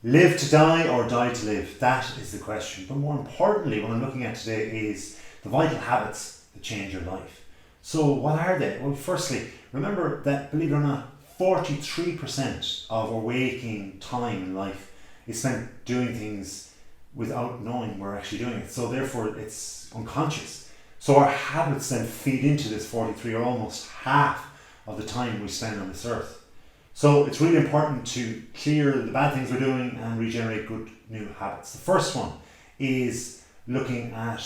Live to die or die to live? That is the question. But more importantly, what I'm looking at today is the vital habits that change your life. So what are they? Well, firstly, remember that, believe it or not, 43% of our waking time in life is spent doing things without knowing we're actually doing it. So therefore it's unconscious. So our habits then feed into this 43, or almost half of the time we spend on this earth. So it's really important to clear the bad things we're doing and regenerate good new habits. The first one is looking at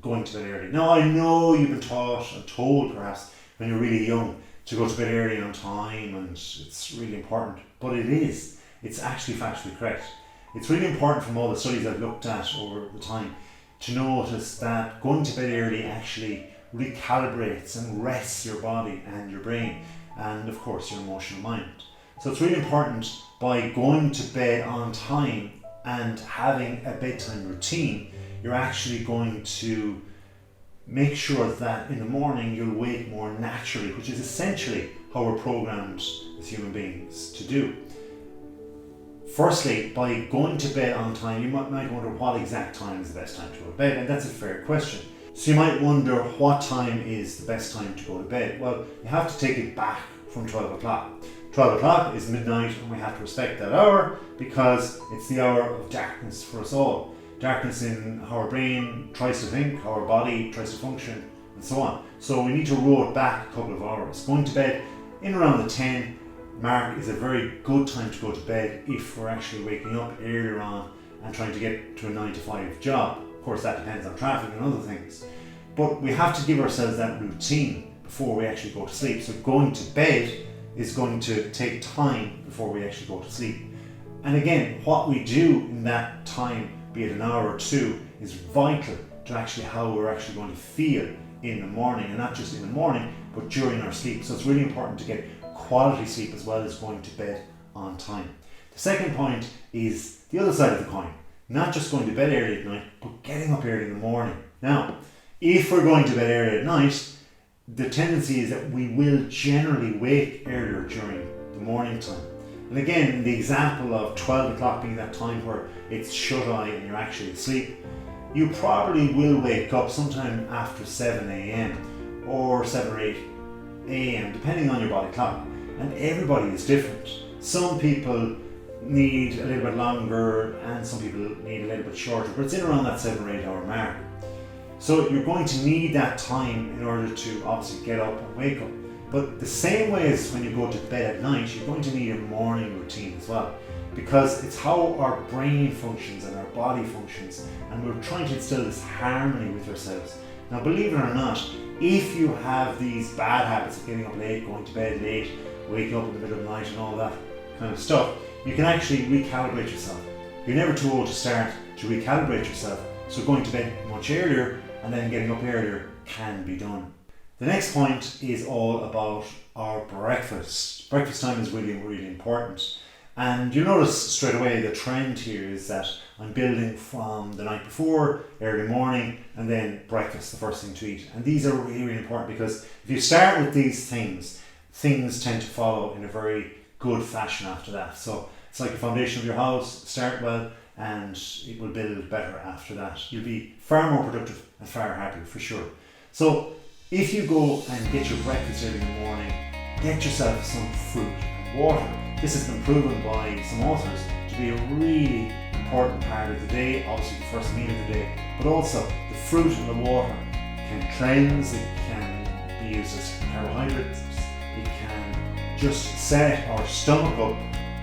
going to bed early. Now, I know you've been taught and told perhaps when you're really young to go to bed early on time, and it's really important, but it's actually factually correct. It's really important from all the studies I've looked at over the time to notice that going to bed early actually recalibrates and rests your body and your brain, and of course your emotional mind. So it's really important, by going to bed on time and having a bedtime routine, you're actually going to make sure that in the morning you'll wake more naturally, which is essentially how we're programmed as human beings to do. Firstly, by going to bed on time, you might wonder what exact time is the best time to go to bed, and that's a fair question. So you might wonder, what time is the best time to go to bed? Well, you have to take it back from 12 o'clock. 12 o'clock is midnight, and we have to respect that hour because it's the hour of darkness for us all. Darkness in how our brain tries to think, how our body tries to function, and so on. So we need to roll it back a couple of hours. Going to bed in around the 10 mark is a very good time to go to bed if we're actually waking up earlier on and trying to get to a 9 to 5 job. Of course, that depends on traffic and other things. But we have to give ourselves that routine before we actually go to sleep. So going to bed is going to take time before we actually go to sleep. And again, what we do in that time, be it an hour or two, is vital to actually how we're actually going to feel in the morning, and not just in the morning, but during our sleep. So it's really important to get quality sleep as well as going to bed on time. The second point is the other side of the coin. Not just going to bed early at night, but getting up early in the morning. Now, if we're going to bed early at night, the tendency is that we will generally wake earlier during the morning time. And again, the example of 12 o'clock being that time where it's shut eye and you're actually asleep, you probably will wake up sometime after 7 a.m. or 7 or 8 a.m. depending on your body clock. And everybody is different. Some people need a little bit longer and some people need a little bit shorter, but it's in around that 7 or 8 hour mark. So you're going to need that time in order to obviously get up and wake up. But the same way as when you go to bed at night, you're going to need a morning routine as well, because it's how our brain functions and our body functions, and we're trying to instill this harmony with ourselves. Now, believe it or not, if you have these bad habits of getting up late, going to bed late, waking up in the middle of the night and all that kind of stuff, you can actually recalibrate yourself. You're never too old to start to recalibrate yourself. So going to bed much earlier and then getting up earlier can be done. The next point is all about our breakfast. Breakfast time is really, really important. And you notice straight away the trend here is that I'm building from the night before, early morning, and then breakfast, the first thing to eat. And these are really, really important, because if you start with these things, things tend to follow in a very good fashion after that. So it's like the foundation of your house. Start well and it will build better after that. You'll be far more productive and far happier for sure. So if you go and get your breakfast early in the morning, get yourself some fruit and water. This has been proven by some authors to be a really important part of the day, obviously the first meal of the day, but also the fruit and the water can cleanse, it can be used as carbohydrates, it can just set our stomach up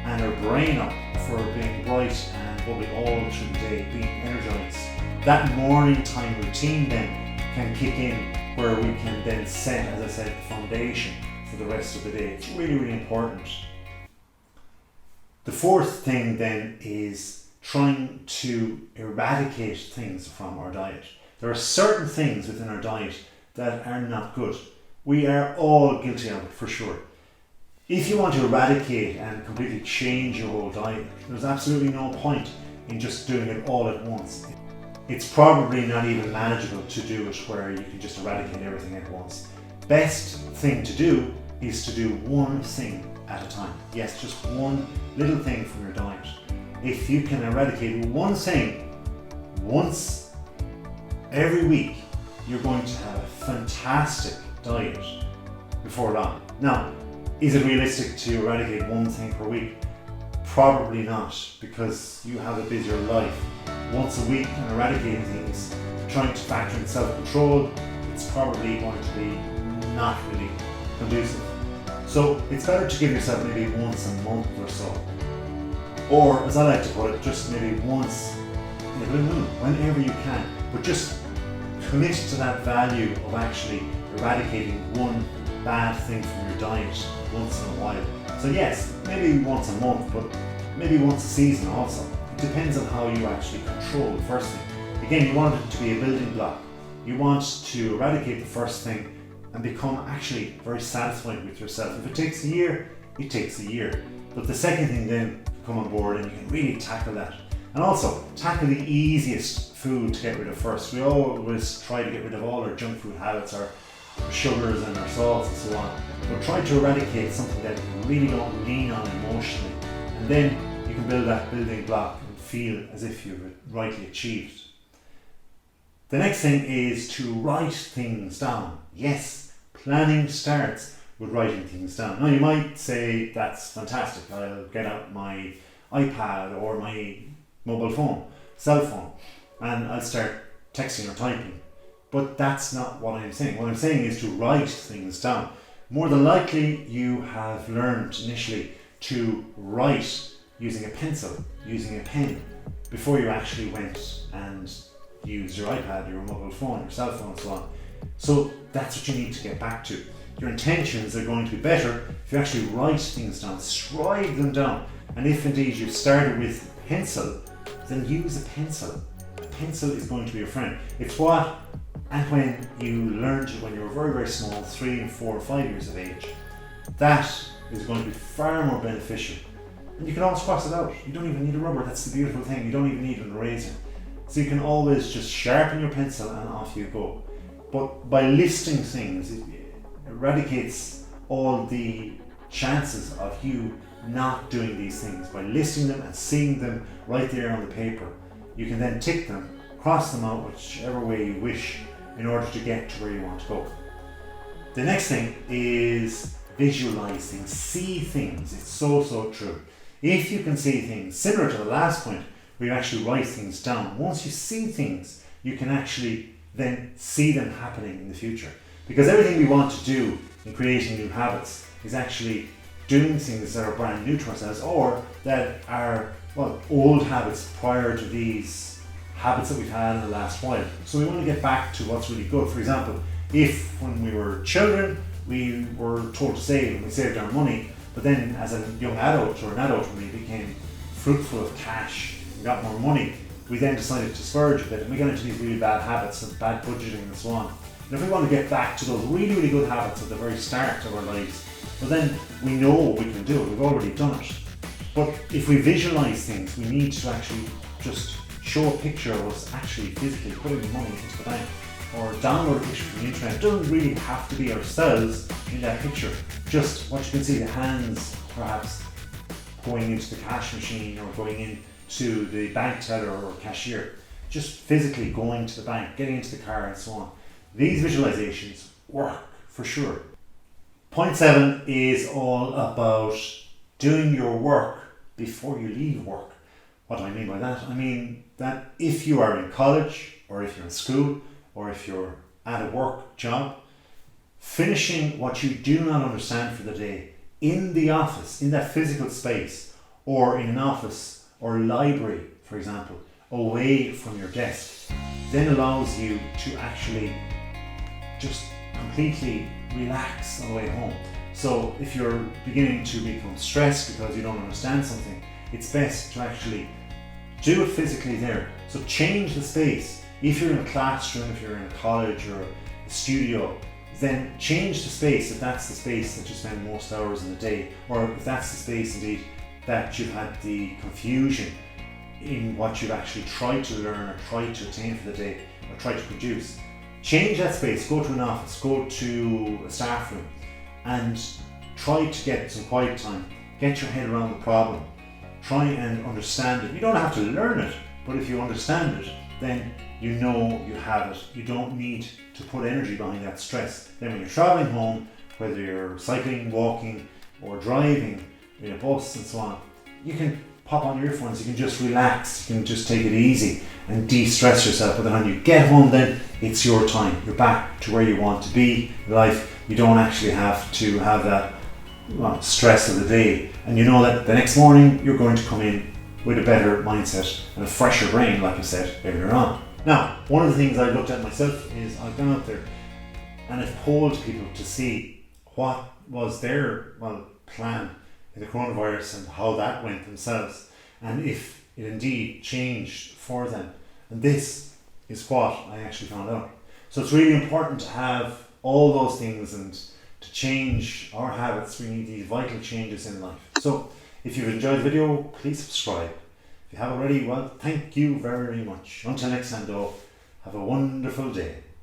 and our brain up for being bright and bubbly all through the day, being energized. That morning time routine then can kick in, where we can then set, as I said, the foundation for the rest of the day. It's really, really important. The fourth thing then is trying to eradicate things from our diet. There are certain things within our diet that are not good. We are all guilty of it for sure. If you want to eradicate and completely change your whole diet, there's absolutely no point in just doing it all at once. It's probably not even manageable to do it where you can just eradicate everything at once. Best thing to do is to do one thing at a time. Yes, just one little thing from your diet. if you can eradicate one thing once every week, you're going to have a fantastic diet before long. Now, is it realistic to eradicate one thing per week? Probably not, because you have a busier life. Once a week and eradicating things, trying to factor in self-control, it's probably going to be not really conducive. So it's better to give yourself maybe once a month or so. Or, as I like to put it, just maybe once in a blue moon, whenever you can. But just commit to that value of actually eradicating one bad thing from your diet once in a while. So yes, maybe once a month, but maybe once a season also. It depends on how you actually control the first thing. Again, you want it to be a building block. You want to eradicate the first thing and become actually very satisfied with yourself. If it takes a year, it takes a year. But the second thing then come on board and you can really tackle that. And also, tackle the easiest food to get rid of first. We always try to get rid of all our junk food habits, our sugars and our salts and so on. But try to eradicate something that you really don't lean on emotionally. And then you can build that building block and feel as if you've rightly achieved. The next thing is to write things down. Yes, planning starts with writing things down. Now you might say, that's fantastic, I'll get out my iPad or my mobile phone, cell phone, and I'll start texting or typing. But that's not what I'm saying. What I'm saying is to write things down. More than likely you have learned initially to write using a pencil, using a pen, before you actually went and used your iPad, your mobile phone, your cell phone and so on. So that's what you need to get back to. Your intentions are going to be better if you actually write things down, scribe them down. And if indeed you've started with pencil, then use a pencil. A pencil is going to be your friend. It's what and when you learned it when you were very, very small, 3 and 4 or 5 years of age, that is going to be far more beneficial. And you can always cross it out. You don't even need a rubber. That's the beautiful thing. You don't even need an eraser. So you can always just sharpen your pencil and off you go. But by listing things, it eradicates all the chances of you not doing these things. By listing them and seeing them right there on the paper, you can then tick them, cross them out whichever way you wish in order to get to where you want to go. The next thing is visualizing. See things. It's so true. If you can see things, similar to the last point, where you actually write things down, once you see things, you can actually then see them happening in the future. Because everything we want to do in creating new habits is actually doing things that are brand new to ourselves, or that are, well, old habits prior to these habits that we've had in the last while. So we want to get back to what's really good. For example, if when we were children, we were told to save and we saved our money, but then as a young adult or an adult, when we became fruitful of cash and got more money, we then decided to splurge a bit and we got into these really bad habits of bad budgeting and so on. And if we want to get back to those really, really good habits at the very start of our lives, well then we know what we can do, we've already done it. But if we visualize things, we need to actually just show a picture of us actually physically putting the money into the bank, or download a picture from the internet. It doesn't really have to be ourselves in that picture, just what you can see, the hands perhaps going into the cash machine or going into the bank teller or cashier, just physically going to the bank, getting into the car and so on. These visualizations work for sure. Point 7 is all about doing your work before you leave work. What do I mean by that? I mean that if you are in college, or if you're in school, or if you're at a work job, finishing what you do not understand for the day in the office, in that physical space, or in an office or library, for example, away from your desk, then allows you to actually just completely relax on the way home. So if you're beginning to become stressed because you don't understand something, it's best to actually do it physically there. So change the space. If you're in a classroom, if you're in a college or a studio, then change the space if that's the space that you spend most hours in the day, or if that's the space indeed that you've had the confusion in what you've actually tried to learn or tried to attain for the day or tried to produce. Change that space, go to an office, go to a staff room and try to get some quiet time, get your head around the problem, try and understand it. You don't have to learn it, but if you understand it, then you know you have it. You don't need to put energy behind that stress. Then when you're traveling home, whether you're cycling, walking, or driving in a bus and so on, you can pop on your earphones, you can just relax, you can just take it easy and de-stress yourself. But then when you get home, then it's your time. You're back to where you want to be in life. You don't actually have to have that stress of the day. And you know that the next morning you're going to come in with a better mindset and a fresher brain, like I said earlier on. Now, one of the things I looked at myself is I've gone out there and I've polled people to see what was their plan in the coronavirus and how that went themselves, and if it indeed changed for them. And this is what I actually found out. So it's really important to have all those things, and to change our habits we need these vital changes in life. So if you've enjoyed the video, please subscribe. If you haven't already, well, thank you very much. Until next time though, have a wonderful day.